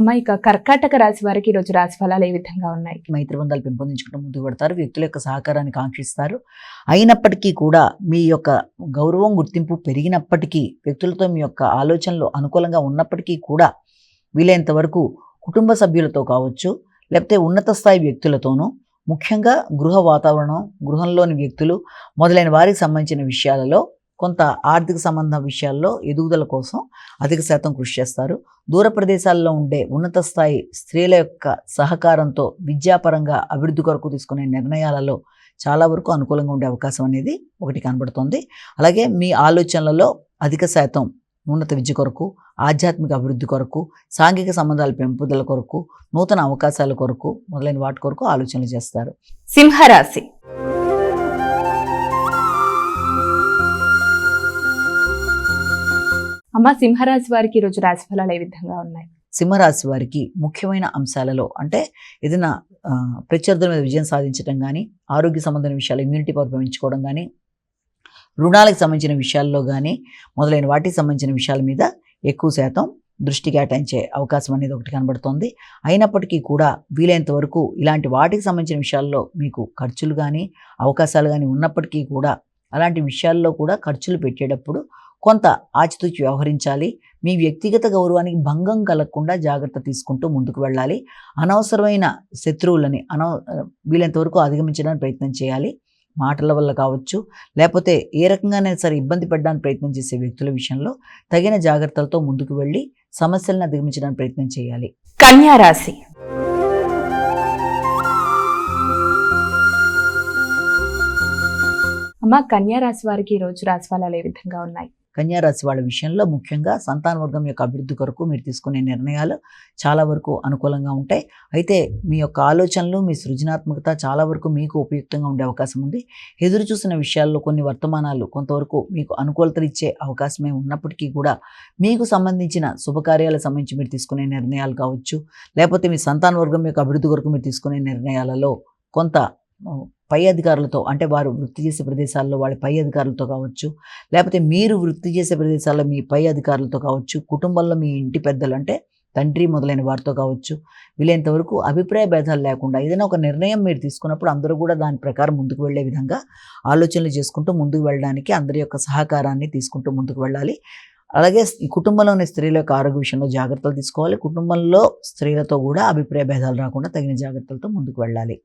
అమ్మ ఇక కర్కాటక రాశి వారికి ఈరోజు రాశి ఫలాలు ఏ విధంగా ఉన్నాయి? మైత్రిబంధాలు పెంపొందించుకుంటూ ముందుకు పెడతారు. వ్యక్తుల యొక్క సహకారాన్ని కాంక్షిస్తారు. అయినప్పటికీ కూడా మీ యొక్క గౌరవం గుర్తింపు పెరిగినప్పటికీ, వ్యక్తులతో మీ యొక్క ఆలోచనలు అనుకూలంగా ఉన్నప్పటికీ కూడా వీలైనంత వరకు కుటుంబ సభ్యులతో కావచ్చు, లేకపోతే ఉన్నత స్థాయి వ్యక్తులతోనూ, ముఖ్యంగా గృహ వాతావరణం, గృహంలోని వ్యక్తులు మొదలైన వారికి సంబంధించిన విషయాలలో కొంత ఆర్థిక సంబంధ విషయాల్లో ఎదుగుదల కోసం అధిక శాతం కృషి చేస్తారు. దూర ప్రదేశాల్లో ఉండే ఉన్నత స్థాయి స్త్రీల యొక్క సహకారంతో విద్యాపరంగా అభివృద్ధి కొరకు తీసుకునే నిర్ణయాలలో చాలా వరకు అనుకూలంగా ఉండే అవకాశం అనేది ఒకటి కనబడుతుంది. అలాగే మీ ఆలోచనలలో అధిక శాతం ఉన్నత విద్య కొరకు, ఆధ్యాత్మిక అభివృద్ధి కొరకు, సాంఘిక సంబంధాల పెంపుదల కొరకు, నూతన అవకాశాల కొరకు మొదలైన వాటి కొరకు ఆలోచనలు చేస్తారు. సింహరాశి. అమ్మ సింహరాశి వారికి ఈరోజు రాశి ఫలాలు ఏ విధంగా ఉన్నాయి? సింహరాశి వారికి ముఖ్యమైన అంశాలలో అంటే ఏదైనా ప్రత్యర్థుల మీద విజయం సాధించడం కానీ, ఆరోగ్య సంబంధమైన విషయాలు ఇమ్యూనిటీ పవర్ పెంచుకోవడం కానీ, రుణాలకు సంబంధించిన విషయాల్లో కానీ మొదలైన వాటికి సంబంధించిన విషయాల మీద ఎక్కువ శాతం దృష్టి కేటాయించే అవకాశం అనేది ఒకటి కనబడుతోంది. అయినప్పటికీ కూడా వీలైనంత వరకు ఇలాంటి వాటికి సంబంధించిన విషయాల్లో మీకు ఖర్చులు కానీ, అవకాశాలు కానీ ఉన్నప్పటికీ కూడా అలాంటి విషయాల్లో కూడా ఖర్చులు పెట్టేటప్పుడు కొంత ఆచితూచి వ్యవహరించాలి. మీ వ్యక్తిగత గౌరవానికి భంగం కలగకుండా జాగ్రత్త తీసుకుంటూ ముందుకు వెళ్ళాలి. అనవసరమైన శత్రువులని వీలైనంత వరకు అధిగమించడానికి ప్రయత్నం చేయాలి. మాటల వల్ల కావచ్చు, లేకపోతే ఏ రకంగానైనా సరే ఇబ్బంది పడడానికి ప్రయత్నం చేసే వ్యక్తుల విషయంలో తగిన జాగ్రత్తలతో ముందుకు వెళ్ళి సమస్యలను అధిగమించడానికి ప్రయత్నం చేయాలి. కన్యా రాశి. అమ్మ కన్యా రాశి వారికి ఈరోజు రాశి ఫలాలు ఏ విధంగా ఉన్నాయి? కన్యారాశి వాళ్ళ విషయంలో ముఖ్యంగా సంతాన వర్గం యొక్క అభివృద్ధి కొరకు మీరు తీసుకునే నిర్ణయాలు చాలా వరకు అనుకూలంగా ఉంటాయి. అయితే మీ యొక్క ఆలోచనలు, మీ సృజనాత్మకత చాలా వరకు మీకు ఉపయుక్తంగా ఉండే అవకాశం ఉంది. ఎదురు చూసిన విషయాల్లో కొన్ని వర్తమానాలు కొంతవరకు మీకు అనుకూలతలు ఇచ్చే అవకాశమే ఉన్నప్పటికీ కూడా మీకు సంబంధించిన శుభకార్యాలకు సంబంధించి మీరు తీసుకునే నిర్ణయాలు కావచ్చు, లేకపోతే మీ సంతాన వర్గం యొక్క అభివృద్ధి కొరకు మీరు తీసుకునే నిర్ణయాలలో కొంత పై అధికారులతో, అంటే వారు వృత్తి చేసే ప్రదేశాల్లో వాళ్ళ పై అధికారులతో కావచ్చు, లేకపోతే మీరు వృత్తి చేసే ప్రదేశాల్లో మీ పై అధికారులతో కావచ్చు, కుటుంబంలో మీ ఇంటి పెద్దలు అంటే తండ్రి మొదలైన వారితో కావచ్చు, వీలైనంత వరకు అభిప్రాయ భేదాలు లేకుండా ఏదైనా ఒక నిర్ణయం మీరు తీసుకున్నప్పుడు అందరూ కూడా దాని ప్రకారం ముందుకు వెళ్ళే విధంగా ఆలోచనలు చేసుకుంటూ ముందుకు వెళ్ళడానికి అందరి యొక్క సహకారాన్ని తీసుకుంటూ ముందుకు వెళ్ళాలి. అలాగే ఈ కుటుంబంలోని స్త్రీల యొక్క ఆరోగ్య విషయంలో జాగ్రత్తలు తీసుకోవాలి. కుటుంబంలో స్త్రీలతో కూడా అభిప్రాయ భేదాలు రాకుండా తగిన జాగ్రత్తలతో ముందుకు వెళ్ళాలి.